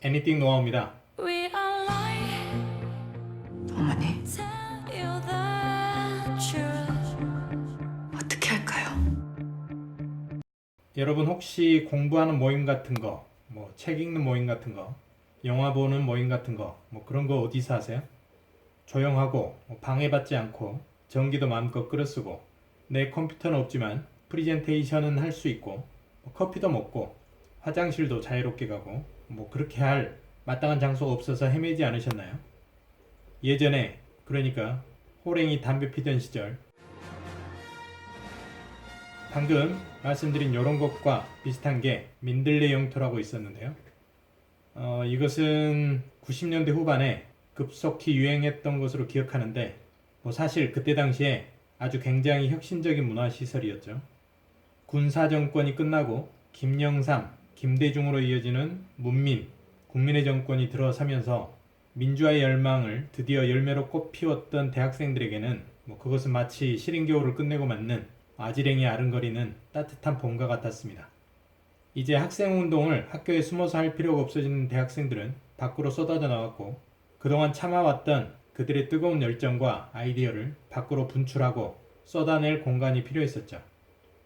애니띵 노아입니다. 어머니, 어떻게 할까요? 여러분 혹시 공부하는 모임 같은 거, 뭐 책 읽는 모임 같은 거, 영화 보는 모임 같은 거, 뭐 그런 거 어디서 하세요? 조용하고 방해받지 않고 전기도 마음껏 끌어쓰고 내 컴퓨터는 없지만 프리젠테이션은 할 수 있고 커피도 먹고 화장실도 자유롭게 가고 뭐 그렇게 할 마땅한 장소가 없어서 헤매지 않으셨나요? 예전에 그러니까 호랭이 담배 피던 시절 방금 말씀드린 이런 것과 비슷한 게 민들레 영토라고 있었는데요. 이것은 90년대 후반에 급속히 유행했던 것으로 기억하는데 뭐 사실 그때 당시에 아주 굉장히 혁신적인 문화시설이었죠. 군사정권이 끝나고 김영삼, 김대중으로 이어지는 문민, 국민의 정권이 들어서면서 민주화의 열망을 드디어 열매로 꽃피웠던 대학생들에게는 뭐 그것은 마치 시린 겨울을 끝내고 맞는 아지랭이 아른거리는 따뜻한 봄과 같았습니다. 이제 학생운동을 학교에 숨어서 할 필요가 없어진 대학생들은 밖으로 쏟아져 나왔고 그동안 참아왔던 그들의 뜨거운 열정과 아이디어를 밖으로 분출하고 쏟아낼 공간이 필요했었죠.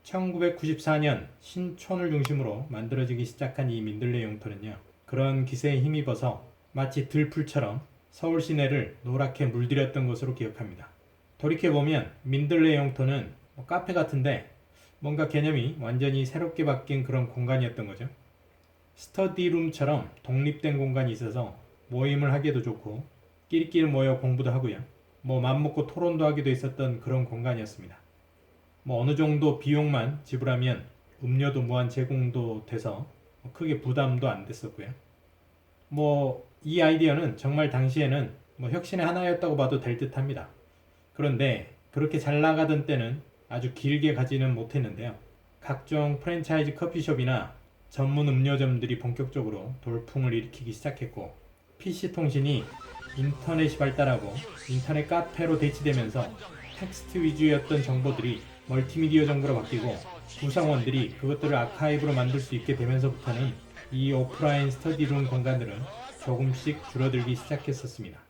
1994년 신촌을 중심으로 만들어지기 시작한 이 민들레 영토는요. 그런 기세에 힘입어서 마치 들풀처럼 서울 시내를 노랗게 물들였던 것으로 기억합니다. 돌이켜보면 민들레 영토는 카페 같은데 뭔가 개념이 완전히 새롭게 바뀐 그런 공간이었던 거죠. 스터디룸처럼 독립된 공간이 있어서 모임을 하기도 좋고 끼리끼리 모여 공부도 하고요. 뭐 맘먹고 토론도 하기도 했었던 그런 공간이었습니다. 뭐 어느 정도 비용만 지불하면 음료도 무한 제공도 돼서 크게 부담도 안 됐었고요. 뭐 이 아이디어는 정말 당시에는 뭐 혁신의 하나였다고 봐도 될 듯합니다. 그런데 그렇게 잘 나가던 때는 아주 길게 가지는 못했는데요. 각종 프랜차이즈 커피숍이나 전문 음료점들이 본격적으로 돌풍을 일으키기 시작했고 PC통신이 인터넷이 발달하고 인터넷 카페로 대치되면서 텍스트 위주였던 정보들이 멀티미디어 정보로 바뀌고 구성원들이 그것들을 아카이브로 만들 수 있게 되면서부터는 이 오프라인 스터디룸 공간들은 조금씩 줄어들기 시작했었습니다.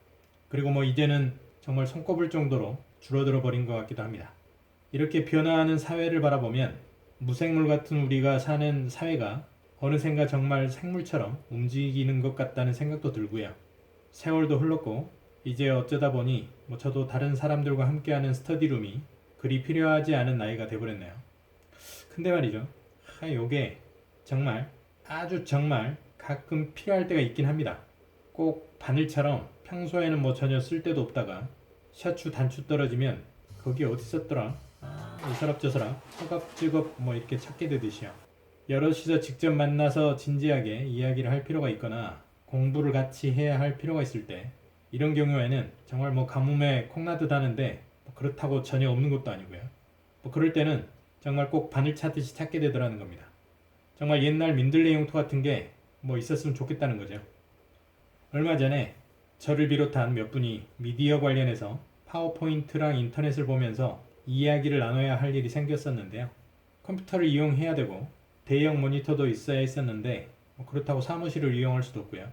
그리고 뭐 이제는 정말 손꼽을 정도로 줄어들어 버린 것 같기도 합니다. 이렇게 변화하는 사회를 바라보면 무생물 같은 우리가 사는 사회가 어느샌가 정말 생물처럼 움직이는 것 같다는 생각도 들고요. 세월도 흘렀고 이제 어쩌다 보니 뭐 저도 다른 사람들과 함께하는 스터디룸이 그리 필요하지 않은 나이가 돼버렸네요. 근데 말이죠. 요게 정말 아주 정말 가끔 필요할 때가 있긴 합니다. 꼭 바늘처럼 평소에는 뭐 전혀 쓸데도 없다가 셔츠 단추 떨어지면 거기 어디 썼더라? 이 서랍 저 서랍 허겁지겁 뭐 이렇게 찾게 되듯이요. 여럿이서 직접 만나서 진지하게 이야기를 할 필요가 있거나 공부를 같이 해야 할 필요가 있을 때 이런 경우에는 정말 뭐 가뭄에 콩나듯 하는데 뭐 그렇다고 전혀 없는 것도 아니고요. 뭐 그럴 때는 정말 꼭 바늘 찾듯이 찾게 되더라는 겁니다. 정말 옛날 민들레 용토 같은 게 뭐 있었으면 좋겠다는 거죠. 얼마 전에 저를 비롯한 몇 분이 미디어 관련해서 파워포인트랑 인터넷을 보면서 이야기를 나눠야 할 일이 생겼었는데요. 컴퓨터를 이용해야 되고 대형 모니터도 있어야 했었는데 뭐 그렇다고 사무실을 이용할 수도 없고요.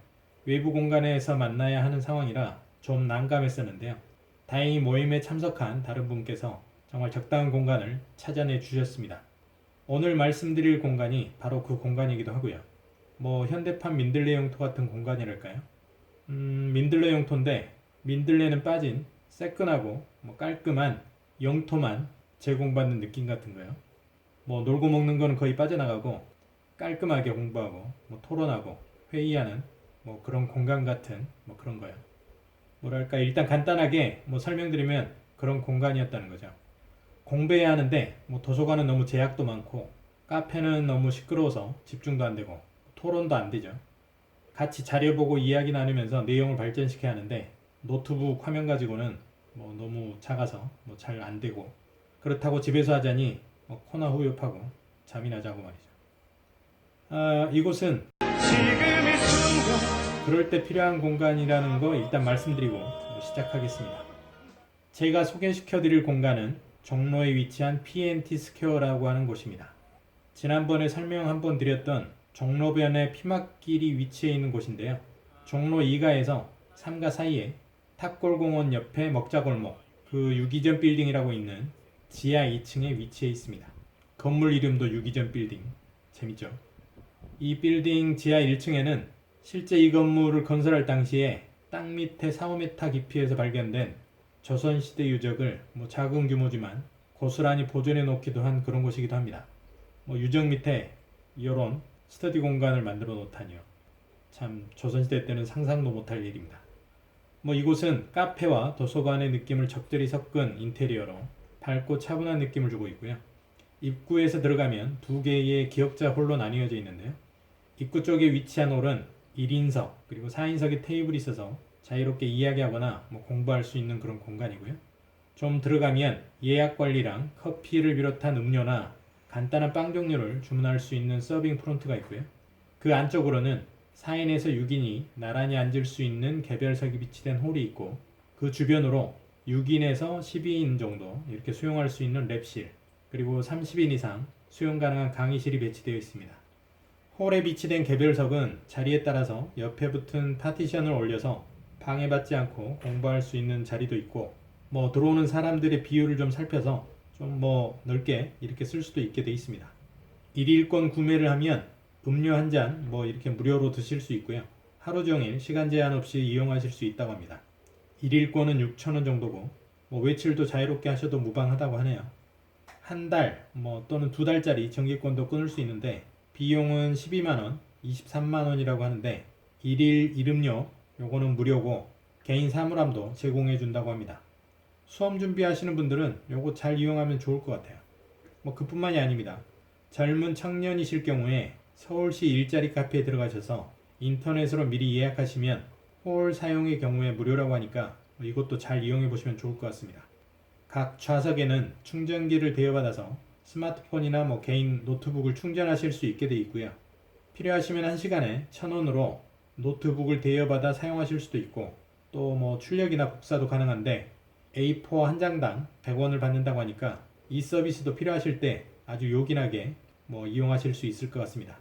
외부 공간에서 만나야 하는 상황이라 좀 난감했었는데요. 다행히 모임에 참석한 다른 분께서 정말 적당한 공간을 찾아내 주셨습니다. 오늘 말씀드릴 공간이 바로 그 공간이기도 하고요. 뭐 현대판 민들레 용토 같은 공간이랄까요? 민들레 용토인데 민들레는 빠진 새끈하고 뭐 깔끔한 영토만 제공받는 느낌 같은 거요. 뭐 놀고 먹는 거는 거의 빠져나가고 깔끔하게 공부하고 뭐 토론하고 회의하는 뭐 그런 공간 같은 뭐 그런 거요. 뭐랄까 일단 간단하게 뭐 설명드리면 그런 공간이었다는 거죠. 공부해야 하는데 뭐 도서관은 너무 제약도 많고 카페는 너무 시끄러워서 집중도 안 되고 토론도 안 되죠. 같이 자료 보고 이야기 나누면서 내용을 발전시켜야 하는데 노트북 화면 가지고는 뭐 너무 작아서 뭐 잘 안 되고 그렇다고 집에서 하자니 뭐 코나 후유하고 잠이나 자고 말이죠. 이곳은 그럴 때 필요한 공간이라는 거 일단 말씀드리고 시작하겠습니다. 제가 소개시켜드릴 공간은 종로에 위치한 PNT 스퀘어라고 하는 곳입니다. 지난번에 설명 한번 드렸던 종로변의 피막길이 위치해 있는 곳인데요. 종로 2가에서 3가 사이에 탑골공원 옆에 먹자골목, 그 유기전 빌딩이라고 있는 지하 2층에 위치해 있습니다. 건물 이름도 유기전 빌딩. 재밌죠? 이 빌딩 지하 1층에는 실제 이 건물을 건설할 당시에 땅 밑에 4, 5m 깊이에서 발견된 조선시대 유적을 작은 규모지만 고스란히 보존해 놓기도 한 그런 곳이기도 합니다. 유적 밑에 이런 스터디 공간을 만들어 놓다니요. 참 조선시대 때는 상상도 못할 일입니다. 이곳은 카페와 도서관의 느낌을 적절히 섞은 인테리어로 밝고 차분한 느낌을 주고 있고요. 입구에서 들어가면 두 개의 기역자 홀로 나뉘어져 있는데요. 입구 쪽에 위치한 홀은 1인석 그리고 4인석의 테이블이 있어서 자유롭게 이야기하거나 공부할 수 있는 그런 공간이고요. 좀 들어가면 예약 관리랑 커피를 비롯한 음료나 간단한 빵 종류를 주문할 수 있는 서빙 프론트가 있고요. 그 안쪽으로는 4인에서 6인이 나란히 앉을 수 있는 개별석이 비치된 홀이 있고 그 주변으로 6인에서 12인 정도 이렇게 수용할 수 있는 랩실 그리고 30인 이상 수용 가능한 강의실이 배치되어 있습니다. 홀에 비치된 개별석은 자리에 따라서 옆에 붙은 파티션을 올려서 방해받지 않고 공부할 수 있는 자리도 있고 들어오는 사람들의 비율을 좀 살펴서 좀 넓게 이렇게 쓸 수도 있게 되어 있습니다. 1일권 구매를 하면 음료 한 잔 이렇게 무료로 드실 수 있고요. 하루 종일 시간 제한 없이 이용하실 수 있다고 합니다. 1일권은 6,000원 정도고 외출도 자유롭게 하셔도 무방하다고 하네요. 한 달 또는 두 달짜리 정기권도 끊을 수 있는데 비용은 12만원, 23만원이라고 하는데 1일 1음료 요거는 무료고 개인 사물함도 제공해 준다고 합니다. 수험 준비하시는 분들은 요거 잘 이용하면 좋을 것 같아요. 그뿐만이 아닙니다. 젊은 청년이실 경우에 서울시 일자리 카페에 들어가셔서 인터넷으로 미리 예약하시면 홀 사용의 경우에 무료라고 하니까 이것도 잘 이용해 보시면 좋을 것 같습니다. 각 좌석에는 충전기를 대여받아서 스마트폰이나 개인 노트북을 충전하실 수 있게 되어 있고요. 필요하시면 1시간에 1,000원으로 노트북을 대여받아 사용하실 수도 있고 또 출력이나 복사도 가능한데 A4 한 장당 100원을 받는다고 하니까 이 서비스도 필요하실 때 아주 요긴하게 이용하실 수 있을 것 같습니다.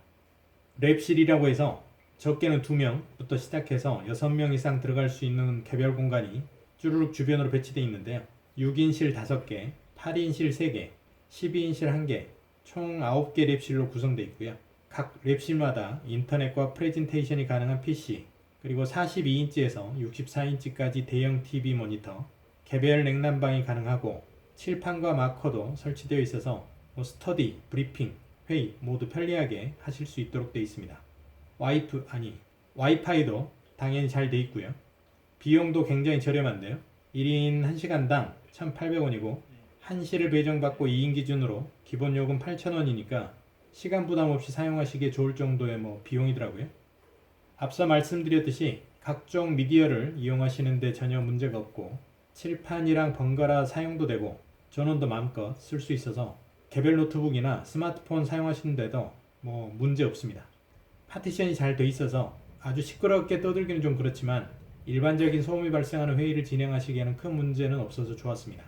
랩실이라고 해서 적게는 2명부터 시작해서 6명 이상 들어갈 수 있는 개별 공간이 쭈루룩 주변으로 배치되어 있는데요. 6인실 5개, 8인실 3개, 12인실 1개, 총 9개 랩실로 구성되어 있고요. 각 랩실마다 인터넷과 프레젠테이션이 가능한 PC, 그리고 42인치에서 64인치까지 대형 TV 모니터, 개별 냉난방이 가능하고 칠판과 마커도 설치되어 있어서 스터디, 브리핑, 회의 모두 편리하게 하실 수 있도록 되어 있습니다. 와이파이도 당연히 잘 되어 있고요. 비용도 굉장히 저렴한데요. 1인 1시간당 1,800원이고 1시를 배정받고 2인 기준으로 기본 요금 8,000원이니까 시간 부담 없이 사용하시기에 좋을 정도의 비용이더라고요. 앞서 말씀드렸듯이 각종 미디어를 이용하시는데 전혀 문제가 없고 칠판이랑 번갈아 사용도 되고 전원도 마음껏 쓸 수 있어서 개별 노트북이나 스마트폰 사용하시는데도 문제 없습니다. 파티션이 잘 돼 있어서 아주 시끄럽게 떠들기는 좀 그렇지만 일반적인 소음이 발생하는 회의를 진행하시기에는 큰 문제는 없어서 좋았습니다.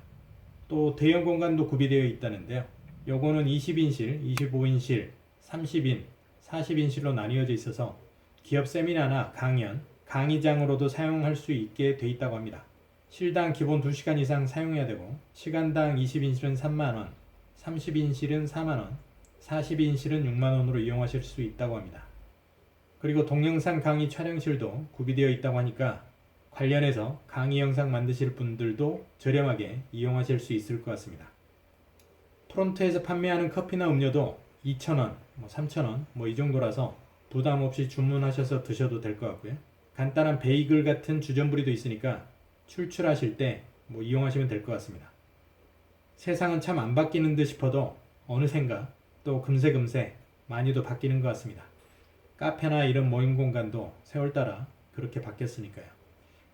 또 대형 공간도 구비되어 있다는데요. 요거는 20인실, 25인실, 30인, 40인실로 나뉘어져 있어서 기업 세미나나 강연, 강의장으로도 사용할 수 있게 돼 있다고 합니다. 실당 기본 2시간 이상 사용해야 되고 시간당 20인실은 3만원, 30인실은 4만원, 40인실은 6만원으로 이용하실 수 있다고 합니다. 그리고 동영상 강의 촬영실도 구비되어 있다고 하니까 관련해서 강의 영상 만드실 분들도 저렴하게 이용하실 수 있을 것 같습니다. 프론트에서 판매하는 커피나 음료도 2,000원, 3,000원 이 정도라서 부담 없이 주문하셔서 드셔도 될 것 같고요. 간단한 베이글 같은 주전부리도 있으니까 출출하실 때 이용하시면 될 것 같습니다. 세상은 참 안 바뀌는 듯 싶어도 어느샌가 또 금세금세 많이도 바뀌는 것 같습니다. 카페나 이런 모임 공간도 세월 따라 그렇게 바뀌었으니까요.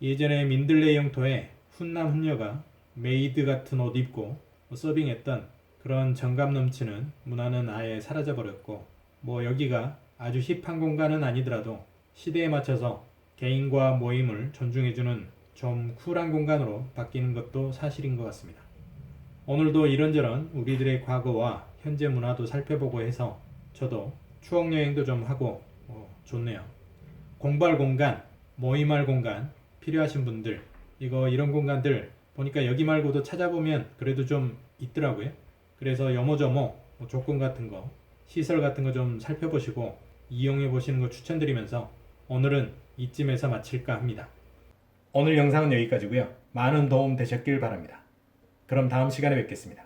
예전에 민들레 영토에 훈남 훈녀가 메이드 같은 옷 입고 서빙했던 그런 정감 넘치는 문화는 아예 사라져버렸고 여기가 아주 힙한 공간은 아니더라도 시대에 맞춰서 개인과 모임을 존중해주는 좀 쿨한 공간으로 바뀌는 것도 사실인 것 같습니다. 오늘도 이런저런 우리들의 과거와 현재 문화도 살펴보고 해서 저도 추억 여행도 좀 하고 좋네요. 공부할 공간, 모임할 공간 필요하신 분들 이런 공간들 보니까 여기 말고도 찾아보면 그래도 좀 있더라고요. 그래서 여모저모 뭐 조건 같은 거, 시설 같은 거 좀 살펴보시고 이용해 보시는 거 추천드리면서 오늘은 이쯤에서 마칠까 합니다. 오늘 영상은 여기까지고요. 많은 도움 되셨길 바랍니다. 그럼 다음 시간에 뵙겠습니다.